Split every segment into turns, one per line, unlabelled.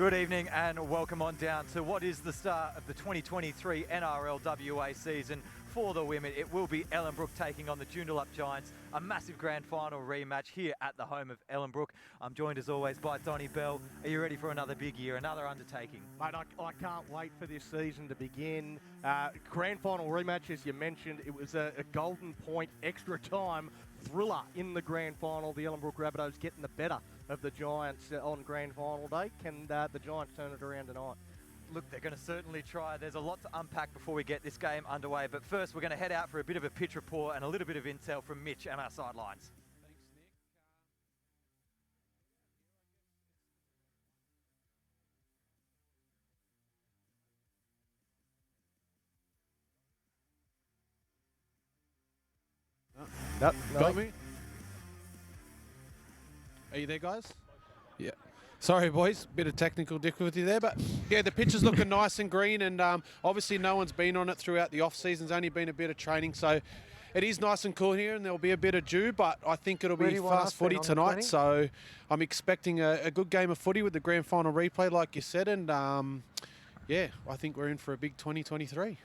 Good evening and welcome on down to what is the start of the 2023 NRL WA season for the women. It will be Ellenbrook taking on the Joondalup Giants, a massive grand final rematch here at the home of Ellenbrook. I'm joined as always by Donnie Bell. Are you ready for another big year, another undertaking?
Mate, I can't wait for this season to begin. Grand final rematch, as you mentioned, it was a golden point extra time thriller in the grand final. The Ellenbrook Rabbitohs getting the better of the Giants on grand final day. Can the Giants turn it around tonight?
Look, they're going to certainly try. There's a lot to unpack before we get this game underway. But first, we're going to head out for a bit of a pitch report and a little bit of intel from Mitch and our sidelines.
Nope,
Got me? Are you there, guys? Yeah. Sorry, boys. Bit of technical difficulty there, but yeah, the pitch is looking nice and green, and obviously no one's been on it throughout the off-season. There's only been a bit of training, so it is nice and cool here, and there'll be a bit of dew, but I think it'll be fast footy tonight, so I'm expecting a good game of footy with the grand final replay, like you said, and yeah, I think we're in for a big 2023.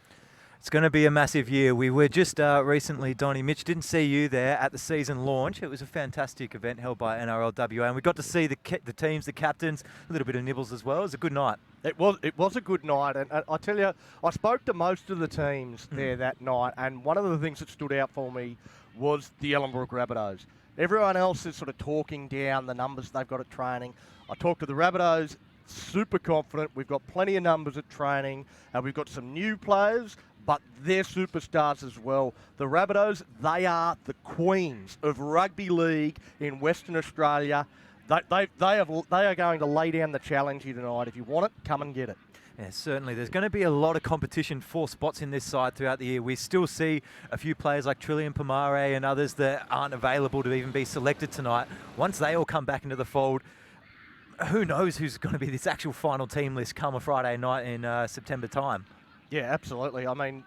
It's going to be a massive year. We were just recently, Donnie, Mitch, didn't see you there at the season launch. It was a fantastic event held by NRL WA, and we got to see the teams, the captains, a little bit of nibbles as well. It was a good night.
It was a good night, and I tell you, I spoke to most of the teams there that night, and one of the things that stood out for me was the Ellenbrook Rabbitohs. Everyone else is sort of talking down the numbers they've got at training. I talked to the Rabbitohs, super confident. We've got plenty of numbers at training, and we've got some new players, but they're superstars as well. The Rabbitohs, they are the queens of rugby league in Western Australia. They are going to lay down the challenge here tonight. If you want it, come and get it.
Yeah, certainly. There's going to be a lot of competition for spots in this side throughout the year. We still see a few players like Trillian Pomare and others that aren't available to even be selected tonight. Once they all come back into the fold, who knows who's going to be this actual final team list come a Friday night in September time.
Yeah, absolutely. I mean,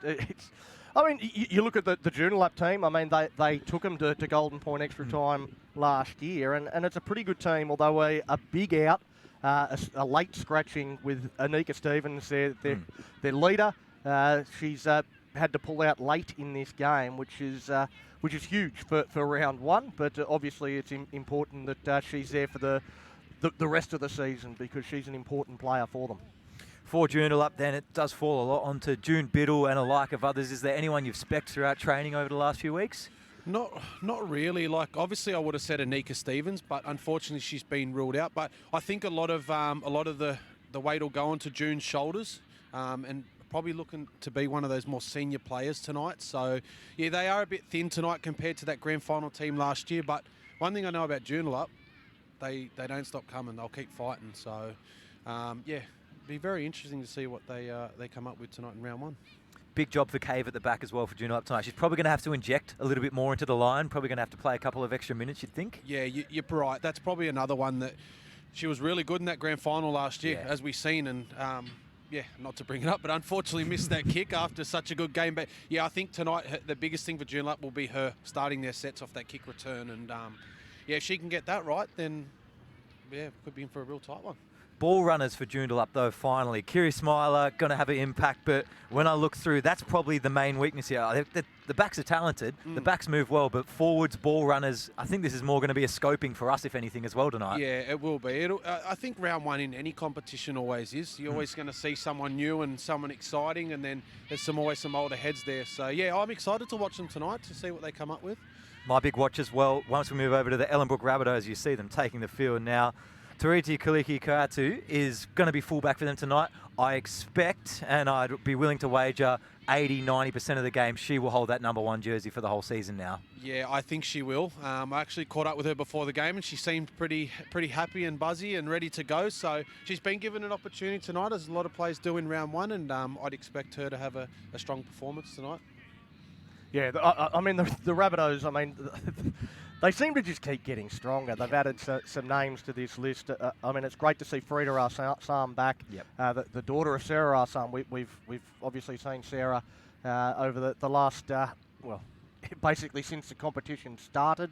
you look at the Joondalup team. I mean, they took them to golden point extra time last year, and it's a pretty good team, although a big out, a late scratching with Anika Stevens, their leader. She's had to pull out late in this game, which is huge for round one, but obviously it's important that she's there for the rest of the season because she's an important player for them.
For Joondalup, then it does fall a lot onto June Biddle and a like of others. Is there anyone you've specced throughout training over the last few weeks?
Not really. Like, obviously I would have said Anika Stevens, but unfortunately she's been ruled out. But I think a lot of the weight will go onto June's shoulders, and probably looking to be one of those more senior players tonight. So yeah, they are a bit thin tonight compared to that grand final team last year. But one thing I know about Joondalup, they don't stop coming. They'll keep fighting. So yeah. Be very interesting to see what they come up with tonight in round one.
Big job for Cave at the back as well for Joondalup tonight. She's probably going to have to inject a little bit more into the line, probably going to have to play a couple of extra minutes, you'd think.
Yeah, you're right. That's probably another one that she was really good in that grand final last year, as we've seen. And yeah, not to bring it up, but unfortunately missed that kick after such a good game. But yeah, I think tonight the biggest thing for Joondalup will be her starting their sets off that kick return. And yeah, if she can get that right, then yeah, could be in for a real tight one.
Ball runners for Joondalup though, finally. Kiri Smiler going to have an impact, but when I look through, that's probably the main weakness here. The backs are talented, the backs move well, but forwards, ball runners, I think this is more going to be a scoping for us, if anything, as well tonight.
Yeah, it will be. I think round one in any competition always is. You're always going to see someone new and someone exciting, and then there's always some older heads there. So yeah, I'm excited to watch them tonight to see what they come up with.
My big watch as well, once we move over to the Ellenbrook Rabbitohs, you see them taking the field now. Tariti Kaliki-Katu is going to be fullback for them tonight. I expect, and I'd be willing to wager 80-90% of the game, she will hold that number one jersey for the whole season now.
Yeah, I think she will. I actually caught up with her before the game, and she seemed pretty happy and buzzy and ready to go. So she's been given an opportunity tonight, as a lot of players do in round one, and I'd expect her to have a strong performance tonight.
Yeah, I mean, the Rabbitohs, I mean, they seem to just keep getting stronger. They've added some names to this list. I mean, it's great to see Frida Arsam back, the daughter of Sarah Arsam. We've obviously seen Sarah over the last, well, basically since the competition started,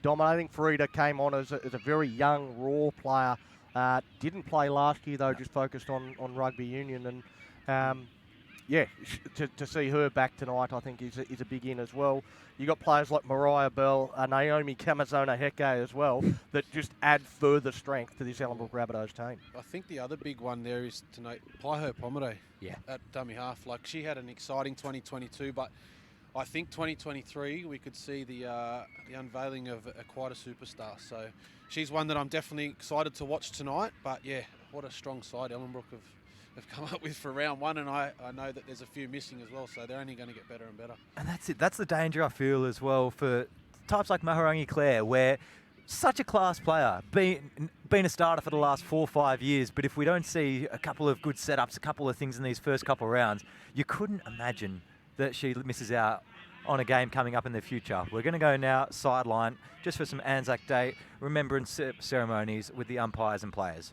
dominating. Frida came on as a very young, raw player Didn't play last year though, just focused on rugby union. And yeah, to see her back tonight, I think is a big in as well. You got players like Mariah Bell, Naomi Kamazona Heke as well, that just add further strength to this Ellenbrook Rabbitohs team.
I think the other big one there is tonight, Paiho Pomare at dummy half. Like, she had an exciting 2022, but I think 2023 we could see the unveiling of quite a superstar. So she's one that I'm definitely excited to watch tonight. But yeah, what a strong side Ellenbrook have come up with for round one, and I know that there's a few missing as well, so they're only going to get better and better.
And that's it. That's the danger I feel as well for types like Mahurangi Claire, where such a class player, been a starter for the last 4 or 5 years, but if we don't see a couple of good setups, a couple of things in these first couple of rounds, you couldn't imagine that she misses out on a game coming up in the future. We're going to go now sideline just for some Anzac Day remembrance ceremonies with the umpires and players.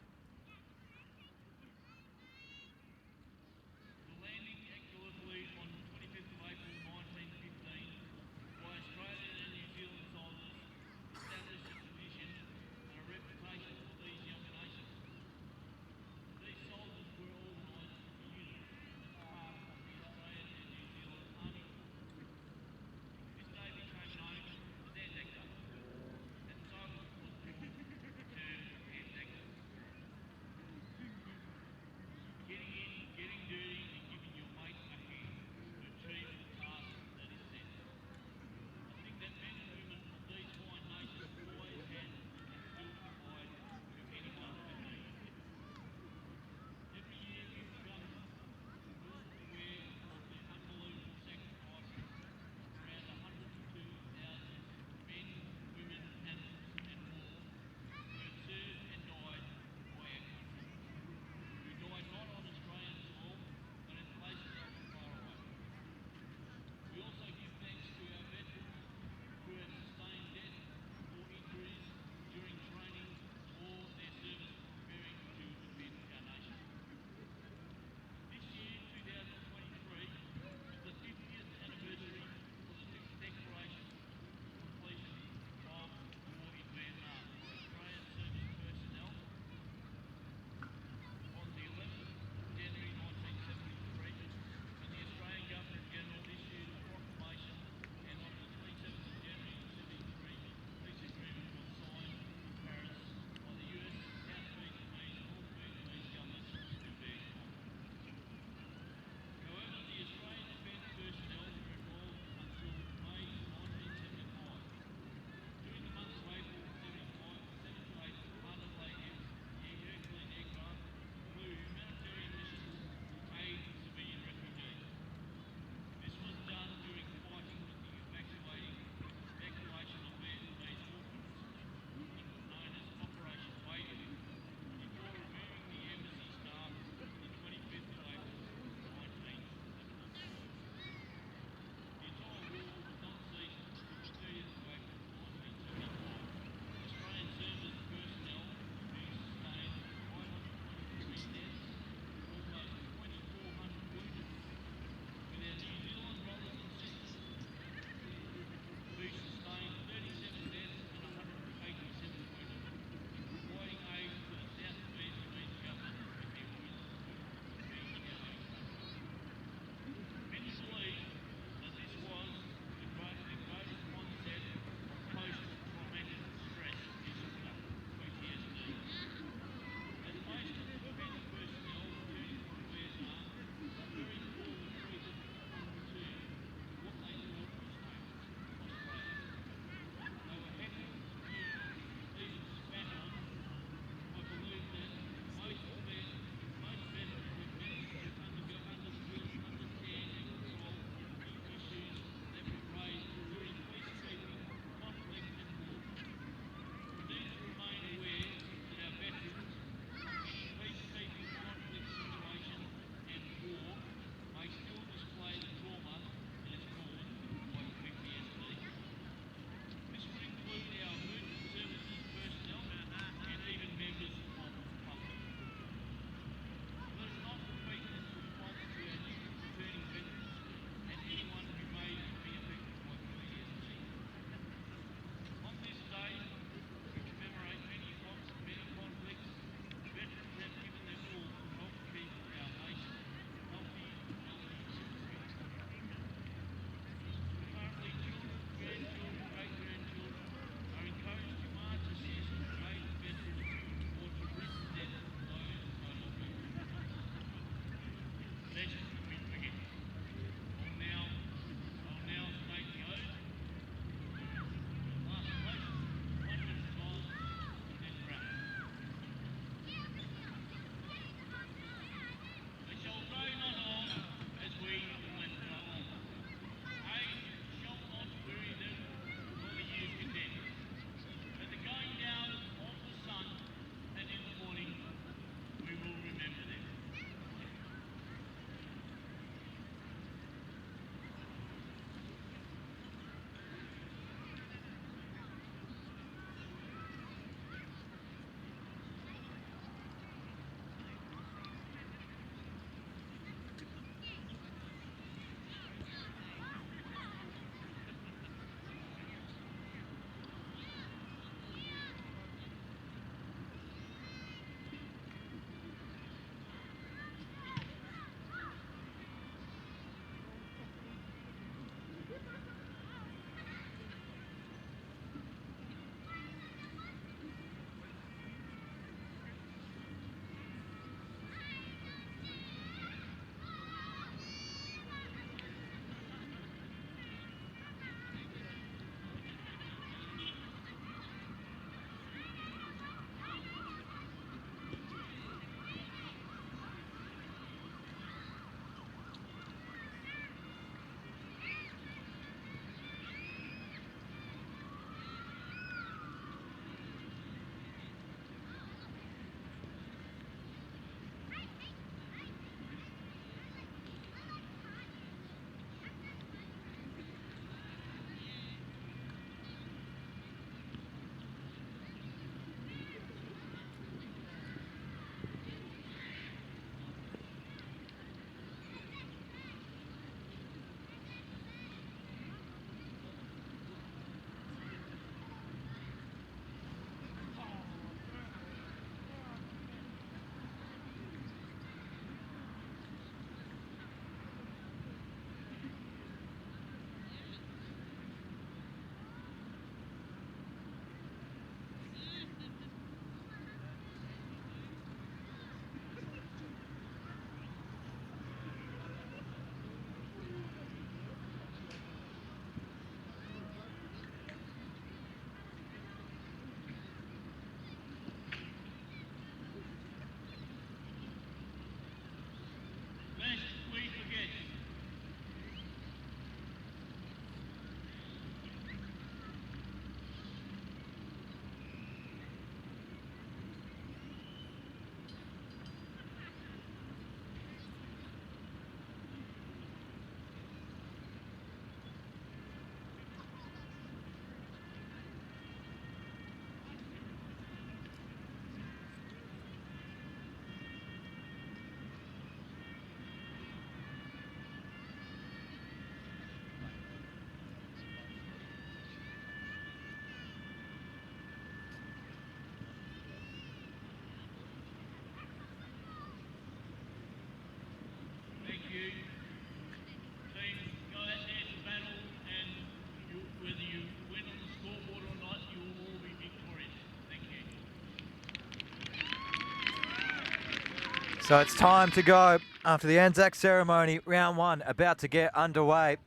So it's time to go after the Anzac ceremony. Round 1 about to get underway.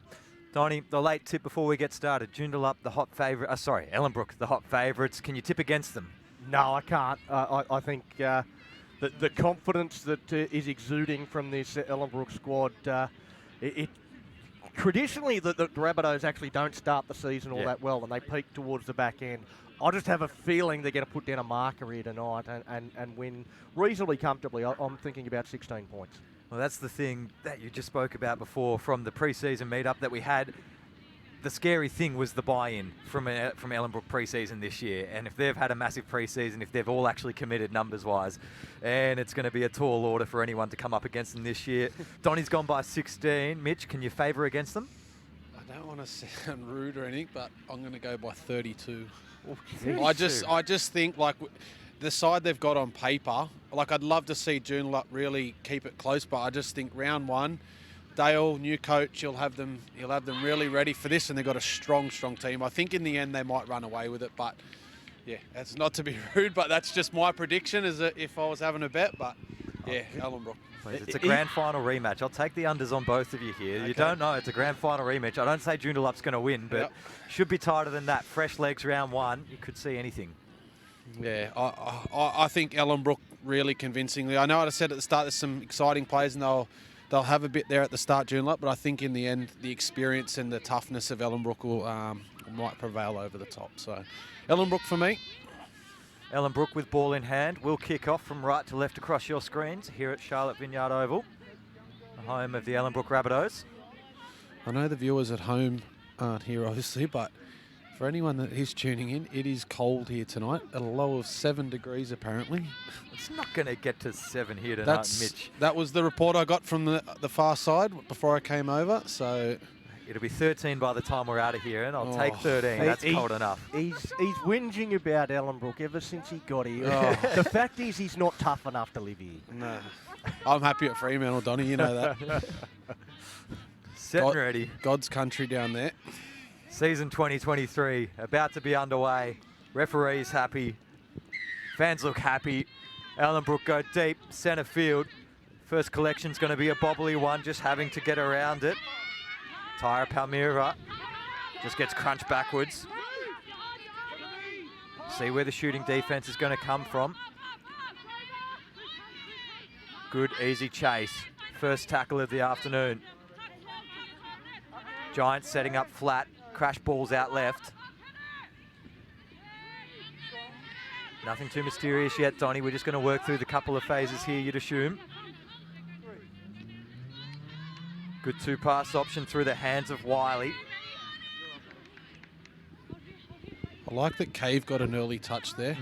Donnie, the late tip before we get started. Joondalup, the hot favourite. Ellenbrook, the hot favourites. Can you tip against them?
No, I can't. I think the confidence that is exuding from this Ellenbrook squad, traditionally the Rabbitohs actually don't start the season all that well, and they peak towards the back end. I just have a feeling they're going to put down a marker here tonight and win reasonably comfortably. I'm thinking about 16 points.
Well, that's the thing that you just spoke about before from the pre-season meetup that we had. The scary thing was the buy-in from Ellenbrook pre-season this year. And if they've had a massive pre-season, if they've all actually committed numbers-wise, and it's going to be a tall order for anyone to come up against them this year. Donnie's gone by 16. Mitch, can you favour against them?
I don't want to sound rude or anything, but I'm going to go by 32.
Oh,
I just think, like, the side they've got on paper, like, I'd love to see Joondalup really keep it close, but I just think round 1, Dale, new coach, he'll have them really ready for this, and they've got a strong team. I think in the end they might run away with it, but yeah, that's not to be rude, but that's just my prediction as if I was having a bet. But yeah, Ellenbrook.
Please, it's a grand final rematch. I'll take the unders on both of you here. Okay. You don't know. It's a grand final rematch. I don't say Joondalup's going to win, but should be tighter than that. Fresh legs round 1. You could see anything.
Yeah, I think Ellenbrook really convincingly. I know I said at the start there's some exciting players and they'll have a bit there at the start, Joondalup, but I think in the end the experience and the toughness of Ellenbrook might prevail over the top. So Ellenbrook for me.
Ellenbrook with ball in hand will kick off from right to left across your screens here at Charlotte Vineyard Oval, the home of the Ellenbrook Rabbitohs.
I know the viewers at home aren't here obviously, but for anyone that is tuning in, it is cold here tonight at a low of 7 degrees apparently.
It's not going to get to 7 here tonight, Mitch.
That was the report I got from the far side before I came over, so...
It'll be 13 by the time we're out of here, and I'll take 13. That's cold enough.
He's whinging about Ellenbrook ever since he got here. Oh. The fact is he's not tough enough to live here.
No. I'm happy at Fremantle, Donnie, you know that.
Set and ready.
God's country down there.
Season 2023 about to be underway. Referees happy. Fans look happy. Ellenbrook go deep, centre field. First collection's going to be a bobbly one, just having to get around it. Tyra Palmyra just gets crunched backwards. See where the shooting defense is going to come from. Good, easy chase. First tackle of the afternoon. Giants setting up flat. Crash balls out left. Nothing too mysterious yet, Donnie. We're just going to work through the couple of phases here, you'd assume. Good 2-pass option through the hands of Wiley.
I like that Cave got an early touch there.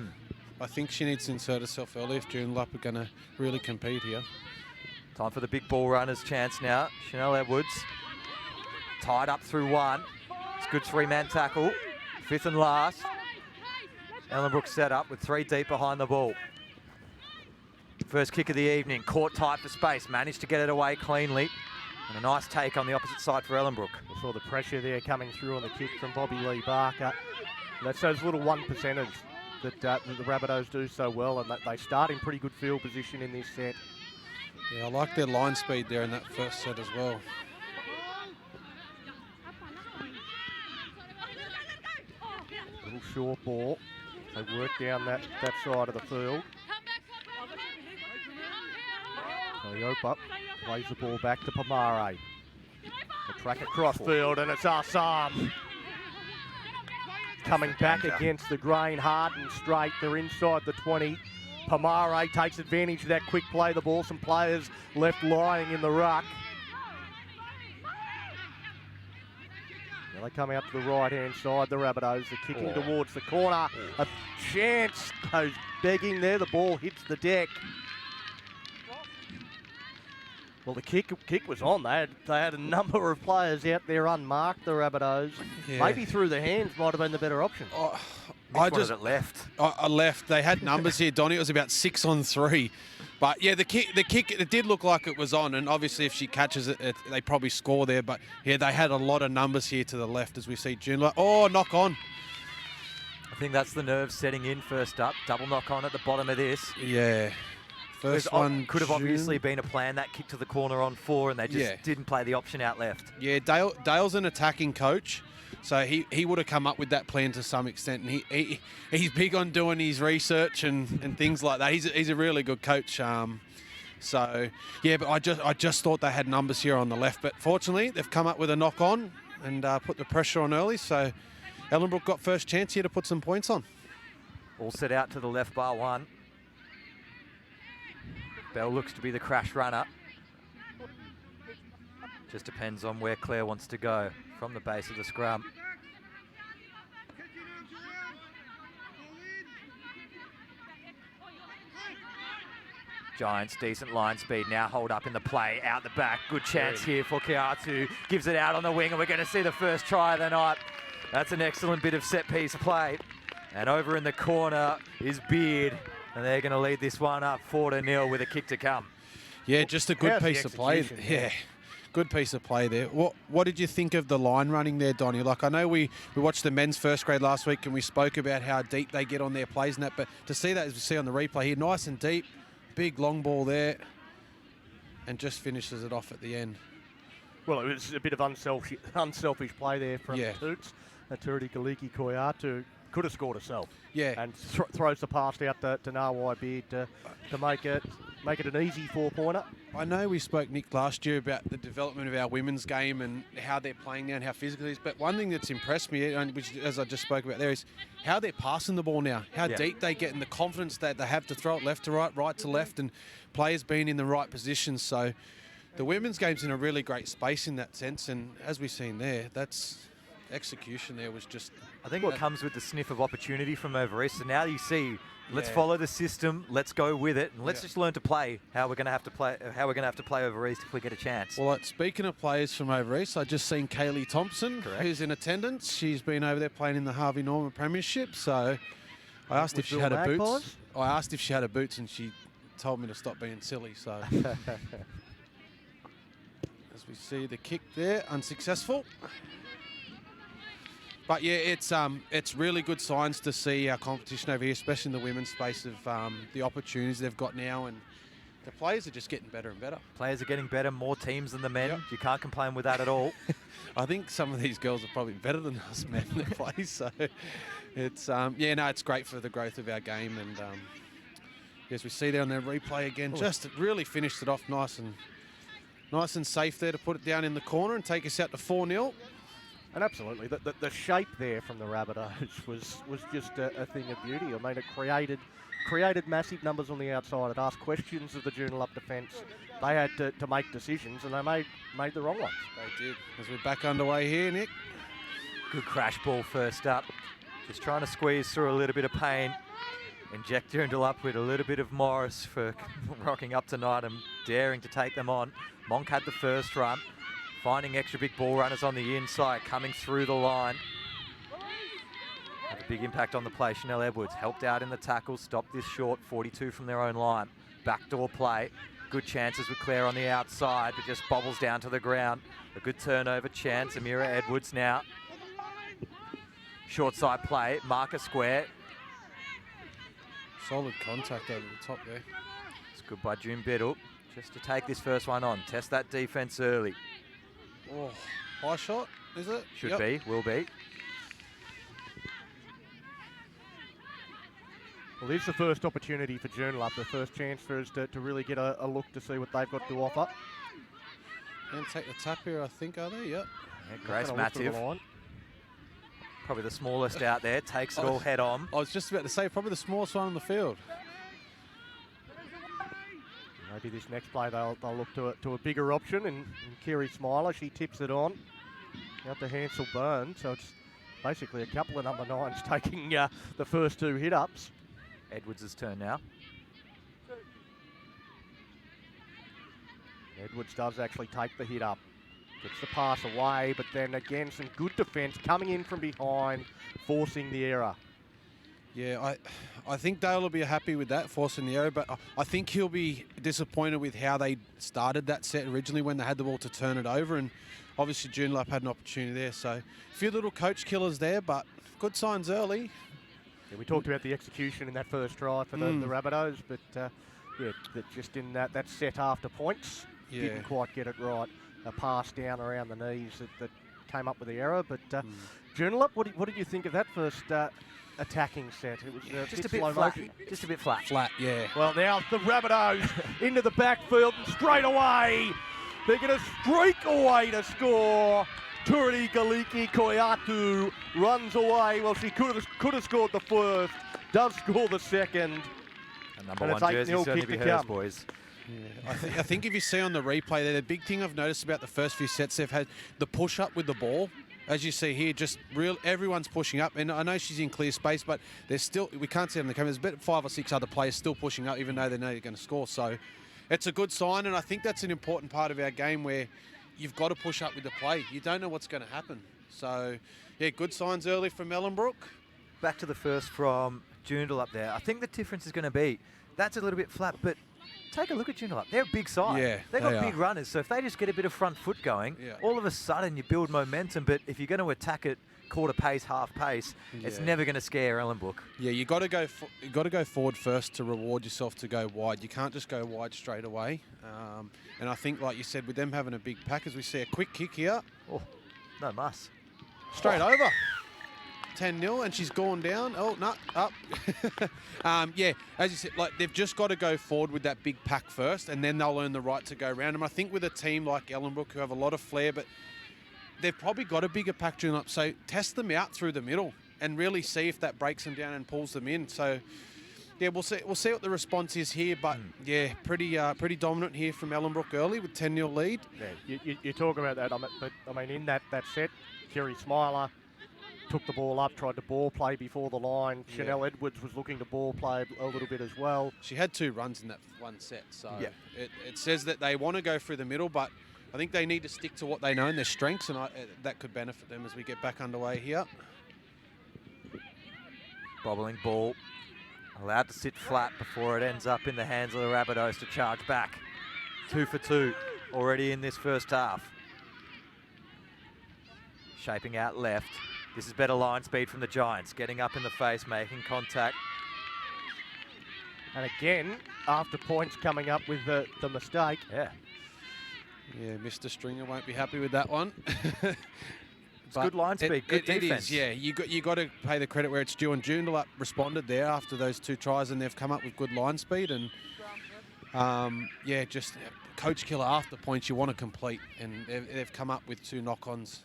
I think she needs to insert herself early if Joondalup are going to really compete here.
Time for the big ball runners chance now. Chanel Edwards tied up through 1. It's a good 3-man tackle. 5th and last. Ellenbrook set up with 3 deep behind the ball. First kick of the evening. Caught tight for space. Managed to get it away cleanly. And a nice take on the opposite side for Ellenbrook.
We saw the pressure there coming through on the kick from Bobby Lee Barker. That's those little 1%ers that the Rabbitohs do so well, and that they start in pretty good field position in this set.
Yeah, I like their line speed there in that first set as well.
Little short ball. They work down that side of the field. Opa plays the ball back to Pomare. The track across field, and it's Assam. Coming back against the grain, hard and straight. They're inside the 20. Pomare takes advantage of that quick play the ball. Some players left lying in the ruck. Now they come out to the right-hand side, the Rabbitohs. They're kicking towards the corner. A chance goes begging there. The ball hits the deck. Well, the kick was on. They had a number of players out there unmarked, the Rabbitohs. Yeah. Maybe through the hands might have been the better option.
I just left.
I left. They had numbers here, Donnie. It was about 6 on 3. But yeah, the kick, it did look like it was on, and obviously if she catches it, they probably score there. But yeah, they had a lot of numbers here to the left as we see Joondalup. Oh, knock on.
I think that's the nerves setting in first up. Double knock on at the bottom of this.
Yeah. First one
could have obviously been a plan, that kick to the corner on 4, and they just didn't play the option out left.
Yeah, Dale's an attacking coach, so he would have come up with that plan to some extent, and he's big on doing his research and things like that. He's a really good coach. So yeah, but I just thought they had numbers here on the left, but fortunately they've come up with a knock on and put the pressure on early. So Ellenbrook got first chance here to put some points on.
All set out to the left bar 1. Bell looks to be the crash runner. Just depends on where Claire wants to go from the base of the scrum. Giants, decent line speed, now hold up in the play, out the back. Good chance here for Kiatu. Gives it out on the wing, and we're going to see the first try of the night. That's an excellent bit of set-piece play. And over in the corner is Beard, and they're going to lead this one up 4-0 with a kick to come.
Yeah, just a good piece of play. Yeah, good piece of play there. What did you think of the line running there, Donnie? Like, I know we watched the men's first grade last week, and we spoke about how deep they get on their plays and that, but to see that, as we see on the replay here, nice and deep, big long ball there, and just finishes it off at the end.
Well, it was a bit of unselfish play there from Toots. Turiti Kaliki Koyatu could have scored herself.
Yeah.
And throws the pass out to Nawai Beard to make it an easy 4-pointer.
I know we spoke, Nick, last year about the development of our women's game and how they're playing now and how physical it is. But one thing that's impressed me, which as I just spoke about there, is how they're passing the ball now, how deep they get and the confidence that they have to throw it left to right, right to left, and players being in the right positions. So the women's game's in a really great space in that sense. And as we've seen there, that's execution there was just...
I think it comes with the sniff of opportunity from over east. So now you see, let's follow the system, let's go with it, and let's just learn to play how we're going to have to play over east if we get a chance.
Well, speaking of players from over east, I just seen Kaylee Thompson, who's in attendance. She's been over there playing in the Harvey Norman Premiership. So I asked if she had her boots. I asked if she had her boots, and she told me to stop being silly. So as we see the kick there, unsuccessful. But yeah, it's really good signs to see our competition over here, especially in the women's space, of the opportunities they've got now, and the players are just getting better and better.
Players are getting better, more teams than the men. Yep. You can't complain with that at all.
I think some of these girls are probably better than us men in their play. So it's it's great for the growth of our game, and as we see there on their replay again, just really finished it off nice and safe there to put it down in the corner and take us out to 4-0.
And absolutely, the shape there from the Rabbitohs was just a thing of beauty. I mean, it created massive numbers on the outside. It asked questions of the Joondalup defence. They had to make decisions, and they made the wrong ones.
They did. As we're back underway here, Nick.
Good crash ball first up. Just trying to squeeze through a little bit of pain. Inject Joondalup with a little bit of Morris for rocking up tonight and daring to take them on. Monk had the first run. Finding extra big ball runners on the inside, coming through the line. Had a big impact on the play. Chanel Edwards helped out in the tackle, stopped this short, 42 from their own line. Backdoor play. Good chances with Claire on the outside, but just bobbles down to the ground. A good turnover chance. Amira Edwards now. Short side play, marker square.
Solid contact over the top there.
It's good by June Biddle, just to take this first one on. Test that defence early.
Oh, high shot, is it?
Should be, will be.
Well, here's the first opportunity for Joondalup, the first chance for us to really get a look to see what they've got to offer.
And take the tap here, I think, are they? Yep.
Yeah, Grace Matthew. Probably the smallest out there, takes it all head on.
I was just about to say, probably the smallest one on the field.
Maybe this next play they'll look to a bigger option, and Kiri Smiler, she tips it on out to Hansel Byrne. So it's basically a couple of number 9s taking the first 2 hit-ups.
Edwards' turn now.
Edwards does actually take the hit-up. Gets the pass away, but then again some good defence coming in from behind, forcing the error.
Yeah, I think Dale will be happy with that, forcing the error, but I think he'll be disappointed with how they started that set originally when they had the ball to turn it over, and obviously Joondalup had an opportunity there. So a few little coach killers there, but good signs early.
Yeah, we talked about the execution in that first try for the Rabbitohs, but Yeah, that just in that set after points, didn't quite get it right. A pass down around the knees that came up with the error. But Joondalup, what did you think of that first attacking set? It was
just a
bit
bit
slow
flat.
motion.
Just a bit flat.
Flat, yeah.
Well, now the Rabbitohs into the backfield and straight away. They're going to streak away to score. Turiti Galiki Koyatu runs away. Well, she could have scored the first. Does score the second.
And number one jersey certainly be hers, boys.
Yeah, I think if you see on the replay there, the big thing I've noticed about the first few sets, they've had the push up with the ball. As you see here, everyone's pushing up. And I know she's in clear space, but there's still, we can't see it on the camera, there's about 5 or 6 other players still pushing up, even though they know they're going to score. So it's a good sign, and I think that's an important part of our game where you've got to push up with the play. You don't know what's going to happen. So, yeah, good signs early from Ellenbrook.
Back to the first from Joondalup there. I think the difference is going to be, that's a little bit flat, but take a look at Joondalup. They're a big side.
Yeah,
They've got big runners, so if they just get a bit of front foot going, all of a sudden you build momentum, but if you're going to attack it quarter pace, half pace, it's never going to scare Ellenbrook. Yeah,
you got to go forward first to reward yourself to go wide. You can't just go wide straight away. And I think, like you said, with them having a big pack, as we see a quick kick here.
Oh, no muss.
Straight over. 10-0, and she's gone down. Oh, no, up. Yeah, as you said, like they've just got to go forward with that big pack first, and then they'll earn the right to go around them. I think with a team like Ellenbrook, who have a lot of flair, but they've probably got a bigger pack drill up, so test them out through the middle and really see if that breaks them down and pulls them in. So, yeah, we'll see what the response is here, but yeah, pretty dominant here from Ellenbrook early with 10-0 lead.
Yeah, you talk about that, but I mean in that set, Kerry Smiler took the ball up, tried to ball play before the line. Chanel Edwards was looking to ball play a little bit as well.
She had 2 runs in that one set, so it says that they want to go through the middle, but I think they need to stick to what they know and their strengths, and that could benefit them as we get back underway here.
Bobbling ball, allowed to sit flat before it ends up in the hands of the Rabbitohs to charge back. 2 for 2 already in this first half. Shaping out left. This is better line speed from the Giants, getting up in the face, making contact.
And again, after points coming up with the mistake.
Yeah,
Mr. Stringer won't be happy with that one.
It's good line speed, good defense.
It is, yeah. You got to pay the credit where it's due, and Joondalup responded there after those 2 tries, and they've come up with good line speed. And just coach killer after points you want to complete, and they've come up with 2 knock-ons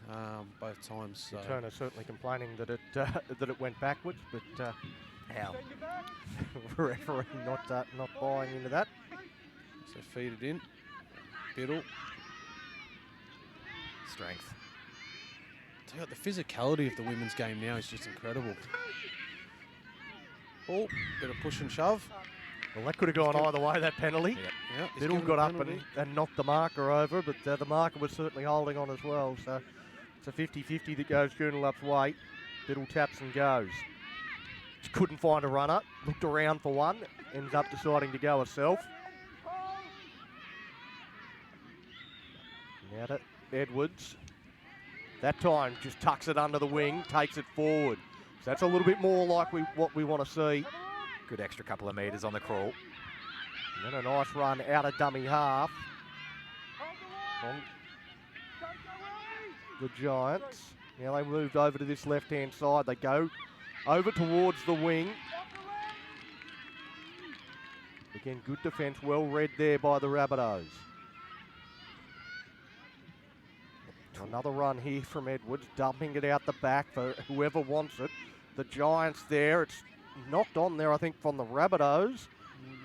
both times. So.
Turner certainly complaining that it went backwards, but
how?
Referee not buying into that.
So feed it in, Biddle.
Strength.
Tell you what, the physicality of the women's game now is just incredible. Oh, bit of push and shove.
Well, that could have gone either way, that penalty.
Yeah,
Biddle got up and knocked the marker over, but the marker was certainly holding on as well. So it's a 50-50 that goes Joondalup's way. Biddle taps and goes. She couldn't find a runner. Looked around for one. Ends up deciding to go herself. Now to Edwards. That time just tucks it under the wing, takes it forward. So that's a little bit more like what we want to see.
Good extra couple of metres on the crawl.
And then a nice run out of dummy half from the Giants. Now they moved over to this left-hand side. They go over towards the wing. Again, good defence, well read there by the Rabbitohs. Another run here from Edwards, dumping it out the back for whoever wants it. The Giants there, it's knocked on there, I think, from the Rabbitohs.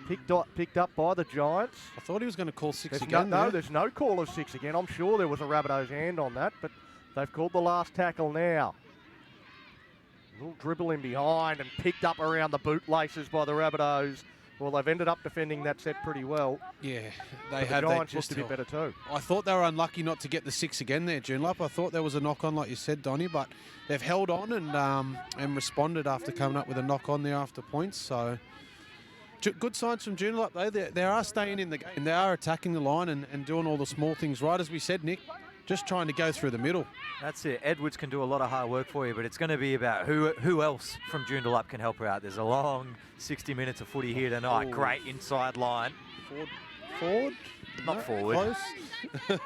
Picked up by the Giants.
I thought he was going to call 6
there's
again.
No, there's no call of 6 again. I'm sure there was a Rabbitohs hand on that, but they've called the last tackle now. A little dribble in behind and picked up around the bootlaces by the Rabbitohs. Well, they've ended up defending that set pretty well.
Yeah,
the Giants looked a bit better too.
I thought they were unlucky not to get the 6 again there, Joondalup. I thought there was a knock-on, like you said, Donny, but they've held on and responded after coming up with a knock-on there after points. So good signs from Joondalup, though. They are staying in the game. They are attacking the line and doing all the small things right, as we said, Nick. just trying to go through the middle.
That's it. Edwards can do a lot of hard work for you, but it's going to be about who else from Joondalup can help her out. There's a long 60 minutes of footy here tonight.
Ooh.
Great inside line.
Forward?
Not
No,
forward.
Close.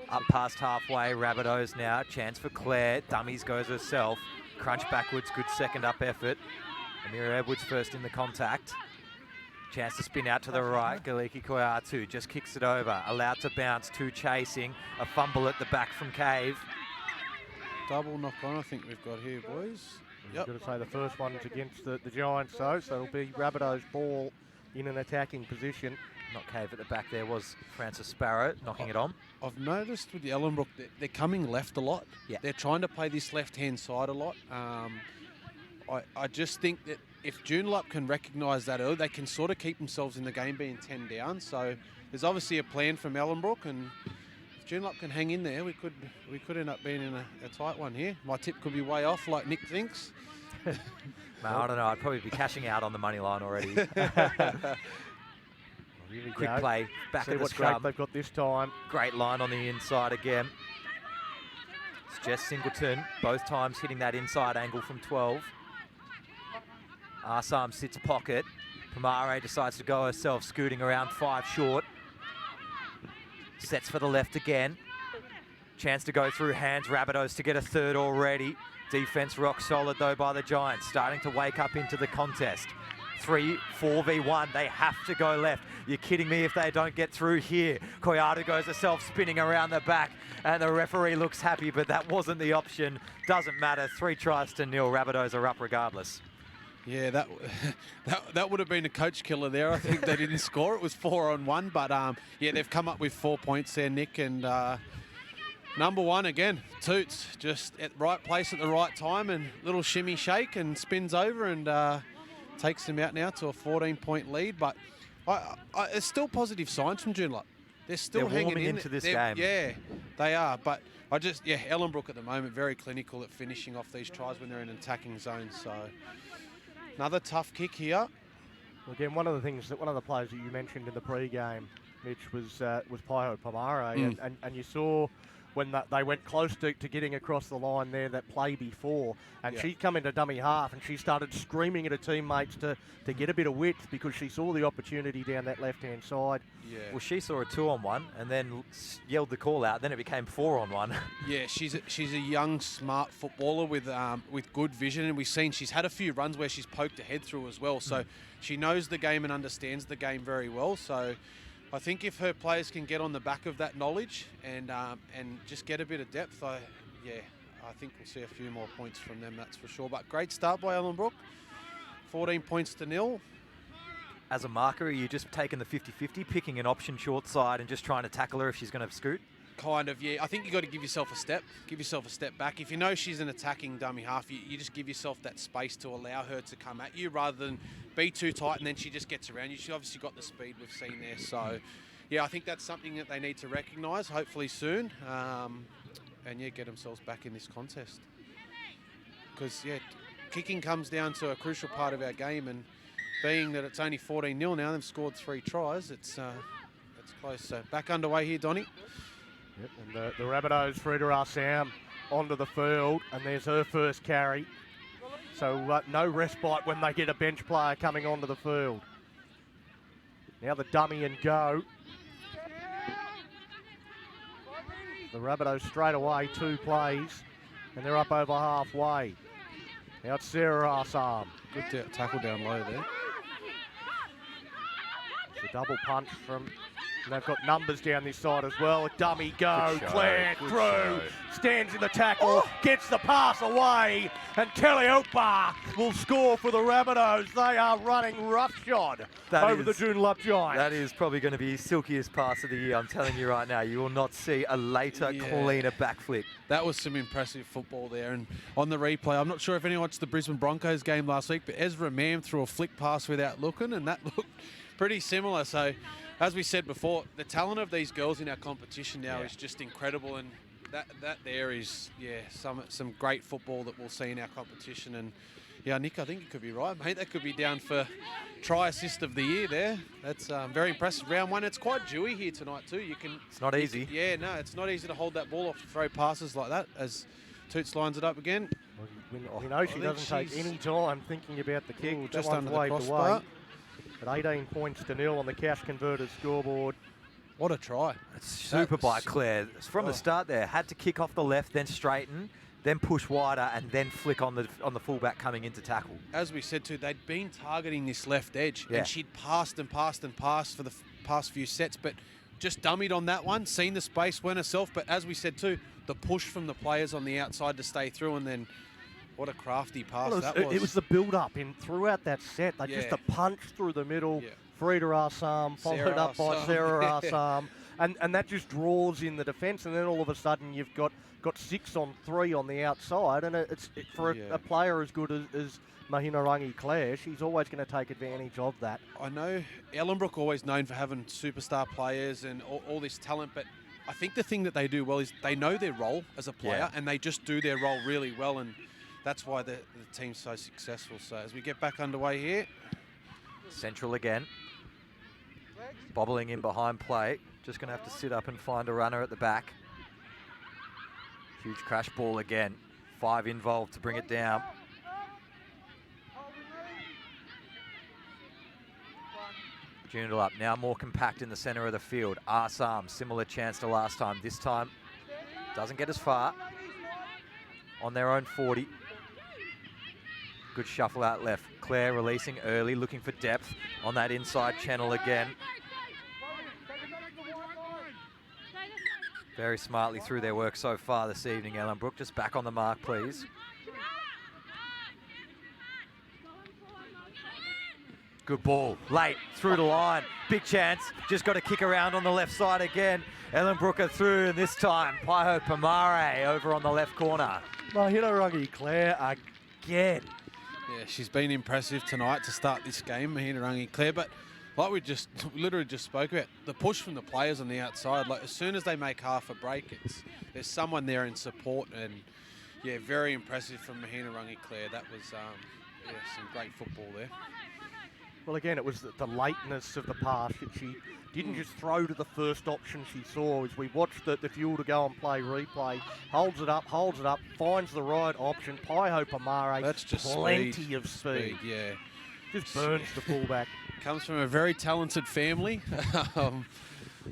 Up past halfway, Rabbitohs now. Chance for Claire. Dummies goes herself. Crunch backwards, good second up effort. Amira Edwards first in the contact. Chance to spin out to the right. Galiki Koyatu just kicks it over. Allowed to bounce, 2 chasing. A fumble at the back from Cave.
Double knock on, I think we've got here, boys.
I've got to say the first one's against the Giants, so it'll be Rabbitohs ball in an attacking position.
Not Cave at the back there, was Francis Sparrow knocking it on.
I've noticed with the Ellenbrook, they're coming left a lot.
Yeah.
They're trying to play this left-hand side a lot. I just think that if Joondalup can recognise that early, they can sort of keep themselves in the game being 10 down. So there's obviously a plan from Ellenbrook, and if Joondalup can hang in there, we could end up being in a tight one here. My tip could be way off, like Nick thinks.
No, I don't know. I'd probably be cashing out on the money line already.
Really
Quick
go.
play, back
See
of the
what shape
scrum.
they've got this time.
Great line on the inside again. It's Jess Singleton, both times hitting that inside angle from 12. Arsam sits pocket. Pomare decides to go herself, scooting around 5 short. Sets for the left again. Chance to go through hands. Rabbitohs to get a third already. Defense rock solid though by the Giants, starting to wake up into the contest. 4v1, they have to go left. You're kidding me if they don't get through here. Koyata goes herself spinning around the back, and the referee looks happy, but that wasn't the option. Doesn't matter, 3 tries to 0. Rabbitohs are up regardless.
Yeah, that would have been a coach killer there. I think they didn't score. It was 4-on-1, but yeah, they've come up with 4 points there, Nick, and number 1 again, Toots, just at the right place at the right time, and little shimmy shake and spins over and takes them out now to a 14-point lead. But there's still positive signs from Joondalup. They're still hanging
warming
in
into this
They're-
game.
Yeah, they are. But Ellenbrook at the moment, very clinical at finishing off these tries when they're in an attacking zone. So another tough kick here.
Again, one of the players that you mentioned in the pre-game, Mitch, was Paiho Pomare, and you saw when they went close to getting across the line there, that play before, and she come into dummy half and she started screaming at her teammates to get a bit of width because she saw the opportunity down that left-hand side.
Yeah.
Well, she saw a 2-on-1 and then yelled the call out. Then it became 4-on-1.
Yeah, she's a young, smart footballer with good vision, and we've seen she's had a few runs where she's poked her head through as well. So she knows the game and understands the game very well. So I think if her players can get on the back of that knowledge and just get a bit of depth, I think we'll see a few more points from them, that's for sure. But great start by Ellenbrook, 14 points to 0.
As a marker, are you just taking the 50-50, picking an option short side and just trying to tackle her if she's going to scoot?
Kind of, yeah. I think you've got to give yourself a step back. If you know she's an attacking dummy half, you just give yourself that space to allow her to come at you rather than be too tight and then she just gets around you. She's obviously got the speed we've seen there. So, yeah, I think that's something that they need to recognise, hopefully soon, and, get themselves back in this contest. Because, kicking comes down to a crucial part of our game, and being that it's only 14-0 now, they've scored 3 tries, it's close. So, back underway here, Donny.
Yep, and the Rabbitohs, Frida Arsam, onto the field, and there's her first carry. So no respite when they get a bench player coming onto the field. Now the dummy and go. The Rabbitohs straight away, 2 plays, and they're up over halfway. Now it's Sarah Arsam.
Good tackle down low there.
It's a double punch from... And they've got numbers down this side as well. A dummy go, Claire through, stands in the tackle, gets the pass away, and Kelly Okbar will score for the Rabbitohs. They are running roughshod over the Joondalup Giants.
That is probably going to be silkiest pass of the year. I'm telling you right now, you will not see a later, cleaner backflip.
That was some impressive football there. And on the replay, I'm not sure if anyone watched the Brisbane Broncos game last week, but Ezra Mam threw a flick pass without looking, and that looked pretty similar. So, as we said before, the talent of these girls in our competition now is just incredible, and that there is some great football that we'll see in our competition. And Yeah, Nick, I think you could be right, mate. That could be down for try assist of the year there. That's very impressive. Round one, it's quite dewy here tonight too.
It's not easy.
Yeah, no, it's not easy to hold that ball off to throw passes like that as Toots lines it up again.
We know she doesn't take any time thinking about the kick.
Just
that
under
one's
the
waved
crossbar.
away. At 18 points to 0 on the Cash Converters scoreboard.
What a try.
It's super by Claire. From the start there, had to kick off the left, then straighten, then push wider, and then flick on the fullback coming into tackle.
As we said too, they'd been targeting this left edge,
Yeah.
and she'd passed and passed and passed for the past few sets, but just dummied on that one, seen the space, went herself. But as we said too, the push from the players on the outside to stay through, and then what a crafty pass that was.
It was the build-up throughout that set. They just
Yeah.
a punch through the middle.
Yeah.
Frida Assam, followed
Sarah
up by
Assam.
Sarah
Yeah.
Assam. And that just draws in the defence, and then all of a sudden you've got 6 on 3 on the outside, and for a player as good as Mahinarangi Claire, she's always going to take advantage of that.
I know Ellenbrook always known for having superstar players and all this talent, but I think the thing that they do well is they know their role as a player, and they just do their role really well, and that's why the team's so successful. So as we get back underway here.
Central again. Bobbling in behind play. Just going to have to sit up and find a runner at the back. Huge crash ball again. 5 involved to bring it down. Joondalup now more compact in the centre of the field. Assam, similar chance to last time. This time doesn't get as far. On their own 40. Good shuffle out left. Claire releasing early, looking for depth on that inside channel again. Very smartly through their work so far this evening, Ellenbrook. Just back on the mark, please. Good ball. Late, through the line. Big chance. Just got to kick around on the left side again. Ellenbrook are through, and this time, Paiho Pamare over on the left corner.
Mahinarangi Claire again.
Yeah, she's been impressive tonight to start this game, Mahinarangi Claire, but like we literally just spoke about, the push from the players on the outside, like as soon as they make half a break, there's someone there in support, and yeah, very impressive from Mahinarangi Claire. That was some great football there.
Well, again, it was the lateness of the pass that she didn't just throw to the first option she saw. As we watched the fuel to go and play replay, holds it up, finds the right option. Paiho Pamare,
that's just
plenty of speed.
Yeah,
just burns the fullback.
Comes from a very talented family,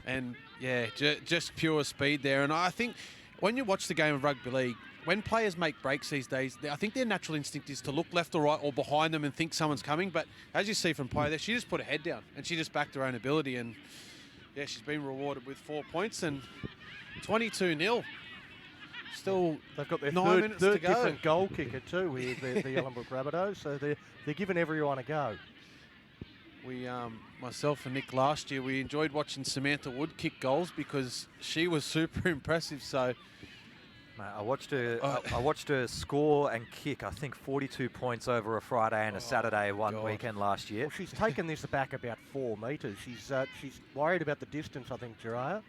and yeah, just pure speed there. And I think when you watch the game of rugby league, when players make breaks these days, I think their natural instinct is to look left or right or behind them and think someone's coming. But as you see from Pai there, she just put her head down and she just backed her own ability. And yeah, she's been rewarded with 4 points and 22-0. Still,
they've got their
9 minutes
third
to go.
Different goal kicker too here, the Ellenbrook Rabbitohs. So they're giving everyone a go.
We, myself and Nick last year, we enjoyed watching Samantha Wood kick goals because she was super impressive. So.
I watched her score and kick, I think, 42 points over a Friday and a Saturday one weekend last year.
Well, she's taken this back about 4 metres. She's worried about the distance, I think, Jiraiya.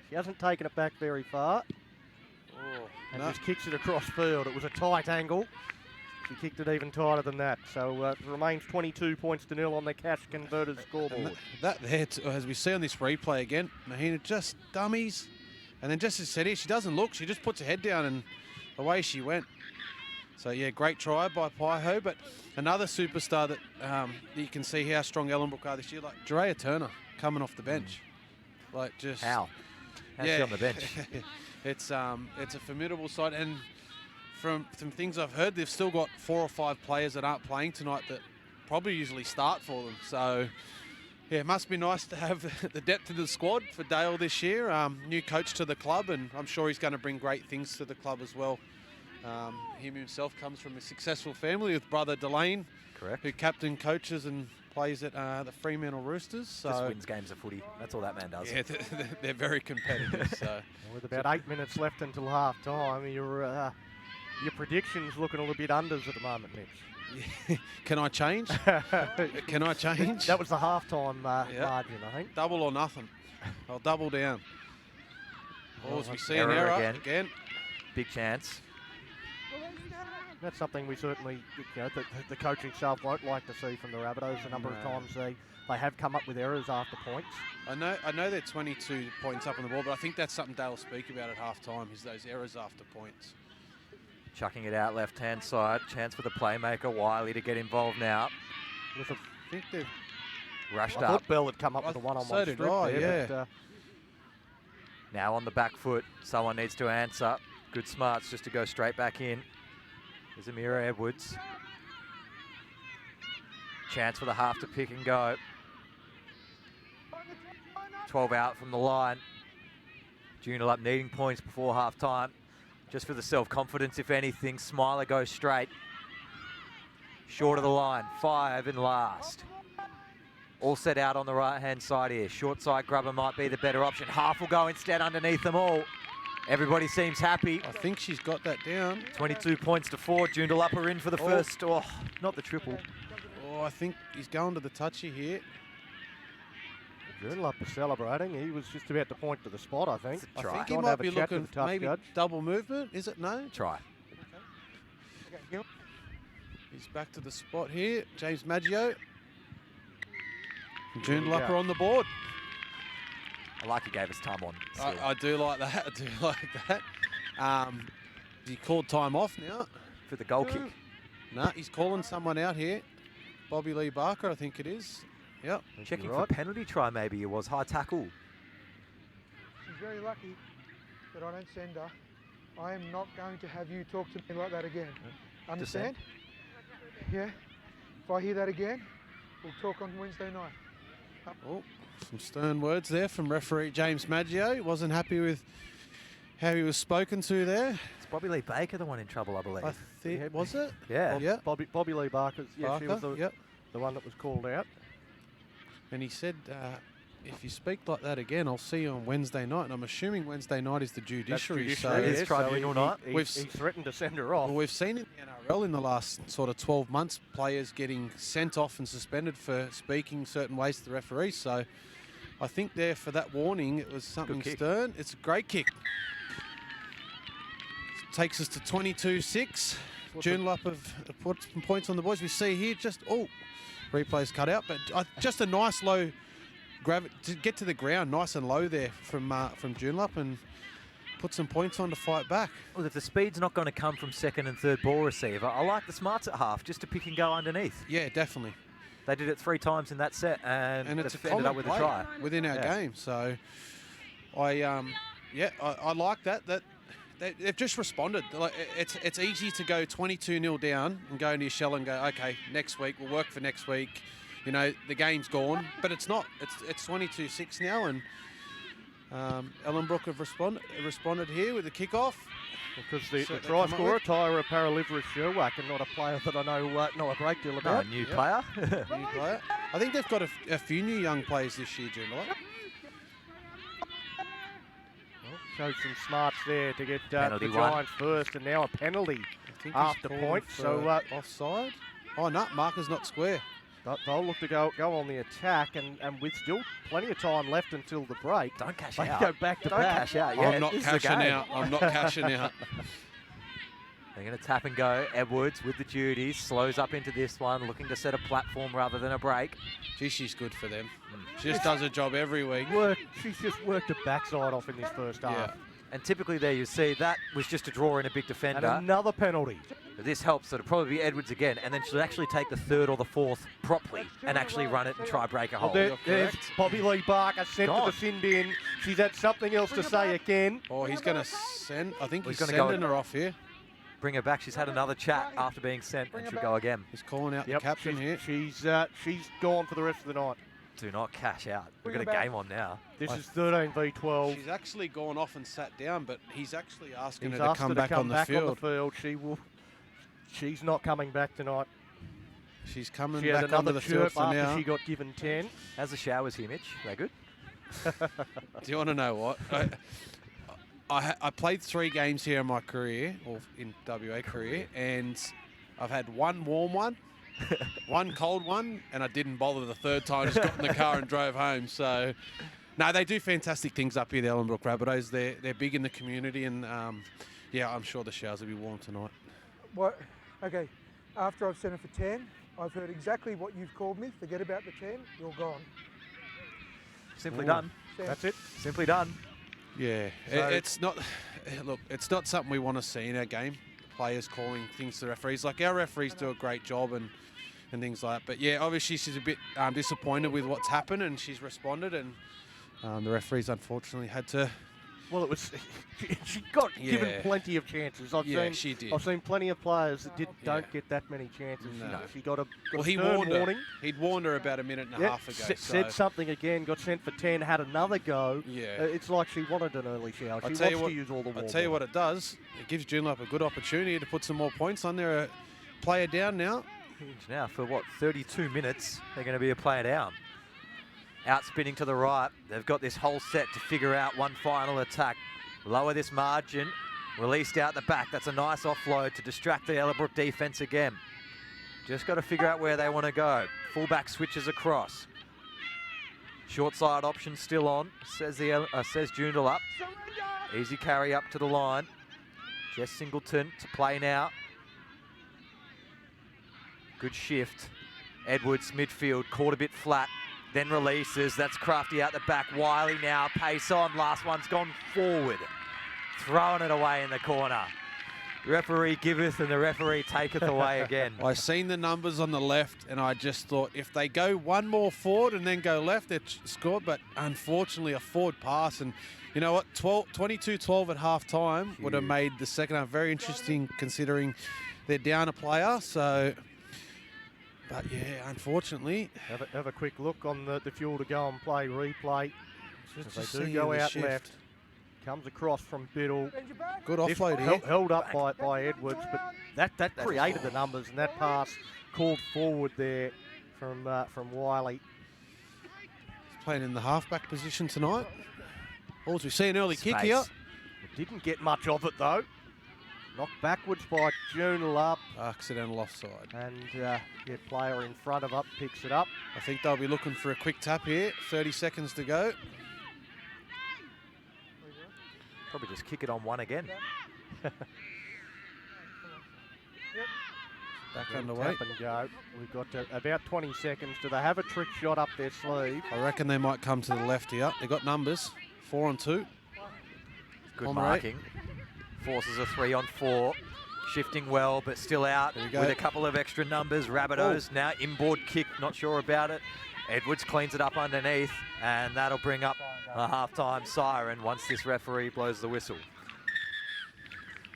She hasn't taken it back very far. And just kicks it across field. It was a tight angle. She kicked it even tighter than that. So it remains 22 points to 0 on the Cash Converters scoreboard.
That there, as we see on this replay again, Mahina just dummies. And then just as I said here, she doesn't look. She just puts her head down and away she went. So, yeah, great try by Paiho. But another superstar that you can see how strong Ellenbrook are this year, like Jiraiya Turner coming off the bench. Like just...
How's she on the bench?
It's a formidable side. And from things I've heard, they've still got 4 or 5 players that aren't playing tonight that probably usually start for them. So... yeah, it must be nice to have the depth of the squad for Dale this year. New coach to the club, and I'm sure he's going to bring great things to the club as well. Him himself comes from a successful family with brother Delane,
correct,
who captain coaches and plays at the Fremantle Roosters. So
just wins games of footy. That's all that man does.
Yeah, they're very competitive. So
with about 8 minutes left until half time, your predictions looking a little bit unders at the moment, Mitch.
Can I change? Can I change?
That was the halftime margin, I think.
Double or nothing. I'll double down. Oh, as we see an
Error
error again.
Big chance.
That's something we certainly, the coaching staff won't like to see from the Rabbitohs. A number of times they have come up with errors after points.
I know they're 22 points up on the ball, but I think that's something Dale will speak about at half-time, is those errors after points.
Chucking it out left-hand side. Chance for the playmaker, Wiley, to get involved now.
I think they've
Rushed
I
up.
thought Bell had come up with a one-on-one
so did
strip
I,
there,
yeah.
but,
Now on the back foot. Someone needs to answer. Good smarts just to go straight back in. There's Amira Edwards. Chance for the half to pick and go. 12 out from the line. Joondalup needing points before half time. Just for the self-confidence, if anything. Smiler goes straight. Short of the line. 5 in last. All set out on the right-hand side here. Short side grubber might be the better option. Half will go instead underneath them all. Everybody seems happy.
I think she's got that down.
22 points to 4. Joondalup are in for the first. Oh, not the triple.
Oh, I think he's going to the touchy here.
Joondalup was celebrating. He was just about to point to the spot, I think.
It's a
I
try.
think he
Gone to
might
have a
be
chat to
looking
the tough
maybe
judge.
double movement. Is it? No?
Try.
He's back to the spot here. James Maggio.
we
Joondalup
go.
are on the board.
I like he gave us time on. still.
I do like that. I do like that. He called time off now.
For the goal kick.
No, he's calling someone out here. Bobby Lee Barker, I think it is. Yep.
Checking
You're
for
right.
penalty try maybe. It was high tackle.
She's very lucky that I don't send her. I am not going to have you talk to me like that again. Understand? Yeah. If I hear that again, we'll talk on Wednesday night.
Oh, some stern words there from referee James Maggio. He wasn't happy with how he was spoken to there.
It's Bobby Lee Baker the one in trouble, I believe.
I think, was it?
Yeah.
Yeah.
Bobby Lee Barker, yeah, she was
Barker,
the,
yep.
the one that was called out.
And he said, if you speak like that again, I'll see you on Wednesday night. And I'm assuming Wednesday night is the judiciary.
It
So
is tribunal night.
We've
He threatened to send her off.
well, we've seen in the NRL in the last sort of 12 months, players getting sent off and suspended for speaking certain ways to the referees. So I think there for that warning, it was something
kick.
stern. It's a great kick. Takes us to 22-6. Joondalup have put some points on the boys. We see here just, replay's cut out, but just a nice low to get to the ground, nice and low there from Joondalup and put some points on to fight back.
Well, if the speed's not going to come from second and third ball receiver, I like the smarts at half just to pick and go underneath.
Yeah, definitely.
They did it 3 times in that set and
It's a
they've ended
common
up with a
play
try.
within our
Yeah.
game. So I like that. They've just responded. Like it's easy to go 22-0 down and go into your shell and go, okay, next week we'll work for next week. You know, the game's gone, but it's not. It's 22-6 now, and Ellenbrook have responded here with the kickoff.
Because the
So they
try
come up
scorer,
with-
Tyra Paraliveris Sherwack, and not a player that I know a great deal
No,
about.
a new
Yep.
player.
New player. I think they've got a few new young players this year, Joondalup.
Showed some smarts there to get the
Penalty one.
Giants first, and now a penalty.
I think
After
he's
point,
called
so,
for offside. Oh no, marker's not square.
They'll look to go on the attack, and with still plenty of time left until the break.
Don't cash
They
out.
go back to
Don't
back.
cash out. Yeah,
I'm not
this is the
cashing
game.
out. I'm not cashing out.
They're going to tap and go. Edwards with the duties. Slows up into this one, looking to set a platform rather than a break.
Gee, she's good for them. She just does her job every week.
She's just worked her backside off in this first half.
Yeah.
And typically there you see that was just a draw in a big
And
defender.
another penalty.
This helps, so it'll probably be Edwards again, and then she'll actually take the third or the fourth properly and actually run it and try break a hole.
There's
correct.
Bobby Lee Barker sent to
Gone.
the sin bin. She's had something else to say again.
Oh, he's going to send. I think
He's
he's
gonna go-
sending her off here.
Bring her back. She's had another chat after being sent, and she'll go again.
He's calling out
Yep,
the captain here.
she's gone for the rest of the night.
Do not cash out. We've
Bring
got
her
a
back.
game on now.
This is 13 v 12.
She's actually gone off and sat down, but he's actually asking
He's
her to
asked
come
her to
back
come
on the
back
field.
on the field. She's not coming back tonight.
She's coming
She had
back onto
another
the field
chirp
for
after
now.
she got given 10.
How's the showers here, Mitch? They good?
Do you want to know what? I played 3 games here in my career, or in WA career, and I've had one warm one, one cold one, and I didn't bother the third time. Just got in the car and drove home. So, no, they do fantastic things up here, the Ellenbrook Rabbitohs. They're big in the community, and yeah, I'm sure the showers will be warm tonight.
What Okay, after I've sent it for 10, I've heard exactly what you've called me. Forget about the 10, you're gone.
Simply done.
That's it.
Simply done.
Yeah,
So-
it's not. Look, it's not something we want to see in our game. Players calling things to the referees. Like, our referees do a great job and things like that. But yeah, obviously she's a bit disappointed with what's happened, and she's responded, and the referees unfortunately had to.
Well, it was. She got given plenty of chances.
She did.
I've seen plenty of players that don't
Yeah.
get that many chances.
No.
She got a
Well, he
stern
warned
warning.
her. He'd warned her about a minute and a half ago.
Said
so.
something again, got sent for 10, had another go.
Yeah.
It's like she wanted an early shower. She
I'll
wants
tell you
to
what-
use all the
I'll
warm
tell you
water.
what it does. It gives Joondalup a good opportunity to put some more points on there. Player down now.
Now for what, 32 minutes, they're going to be a player down. Out spinning to the right. They've got this whole set to figure out one final attack. Lower this margin. Released out the back. That's a nice offload to distract the Ellenbrook defence again. Just got to figure out where they want to go. Fullback switches across. Short side option still on, says Joondalup. Easy carry up to the line. Jess Singleton to play now. Good shift. Edwards midfield, caught a bit flat. Then releases. That's Crafty out the back. Wiley now, pace on. Last one's gone forward. Throwing it away in the corner. Referee giveth and the referee taketh away again.
I seen the numbers on the left, and I just thought if they go one more forward and then go left, they'd scored. But unfortunately, a forward pass. And you know what? 22-12 at half time would have made the second half very interesting, considering they're down a player. So, but yeah, unfortunately.
Have a quick look on the fuel to go and play replay.
Just
They do
seeing
go
the
out
shift.
left. Comes across from Biddle.
Good
This
offload here.
held up by Edwards, but that created the numbers, and that pass called forward there from Wiley.
He's playing in the halfback position tonight. Also, we see an early kick
Space.
here.
Didn't get much of it though. Knocked backwards by Joondalup,
Accidental offside.
and player in front of up picks it up.
I think they'll be looking for a quick tap here. 30 seconds to go.
Probably just kick it on one again.
Back
Then
underway.
tap and go. We've got about 20 seconds. Do they have a trick shot up their sleeve?
I reckon they might come to the left here. They got numbers. 4 on 2.
Good
On the right.
marking. Forces a 3 on 4. Shifting well, but still out
There we go.
with a couple of extra numbers. Rabbitohs now inboard kick, not sure about it. Edwards cleans it up underneath, and that'll bring up a half-time siren once this referee blows the whistle.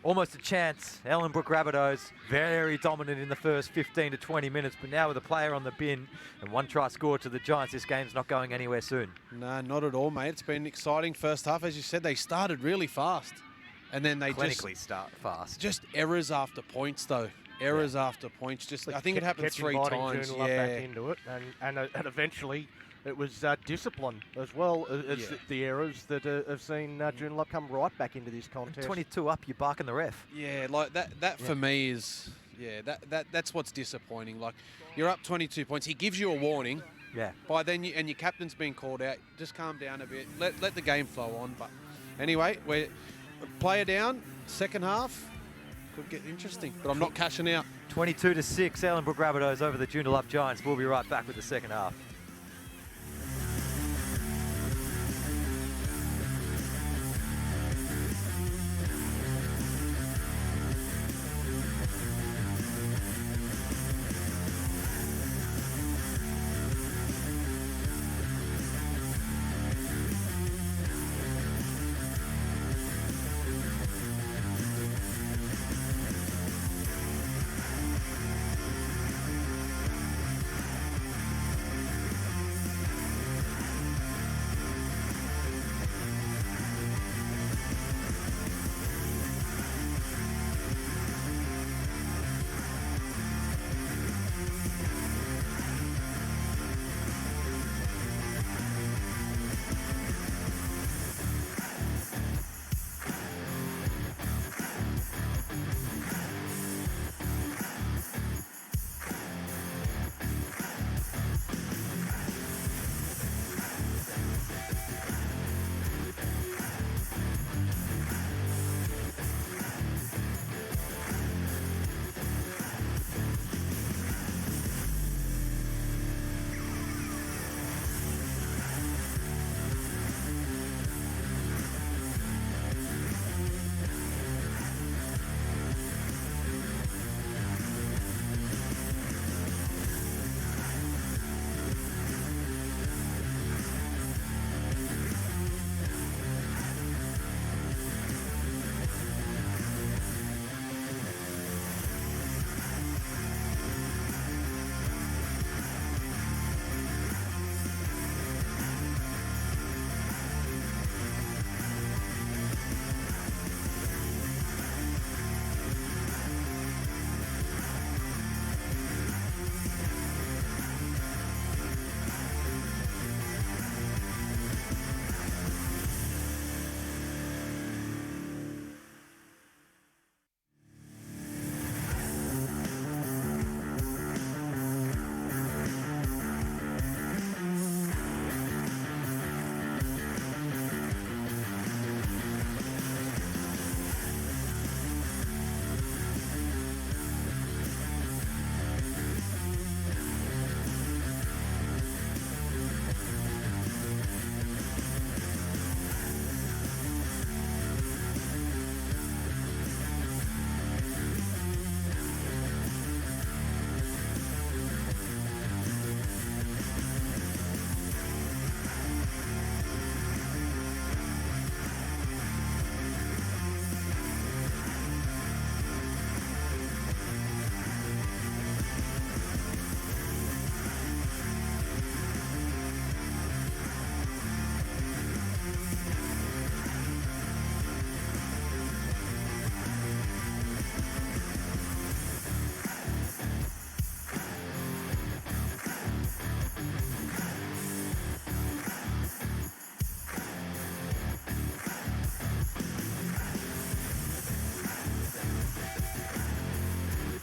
Almost a chance. Ellenbrook Rabbitohs very dominant in the first 15 to 20 minutes, but now with a player on the bin and one try scored to the Giants, this game's not going anywhere soon.
No, not at all, mate. It's been an exciting first half. As you said, they started really fast. And then they
Clinically start fast.
just errors after points, though. Errors after points. Just I think it happened
Kept
3
inviting
times.
Joondalup
Yeah.
back into it, and eventually it was discipline as well as
Yeah.
the errors that have seen Joondalup come right back into this contest.
22 up, you're barking the ref.
Yeah, like that for me is that's what's disappointing. Like, you're up 22 points. He gives you a warning.
Yeah.
By then, and your captain's been called out. Just calm down a bit. Let the game flow on. But anyway, we're player down. Second half could get interesting. But I'm not cashing out.
22 to 6, Ellenbrook Rabbitohs over the Joondalup Giants. We'll be right back with the second half.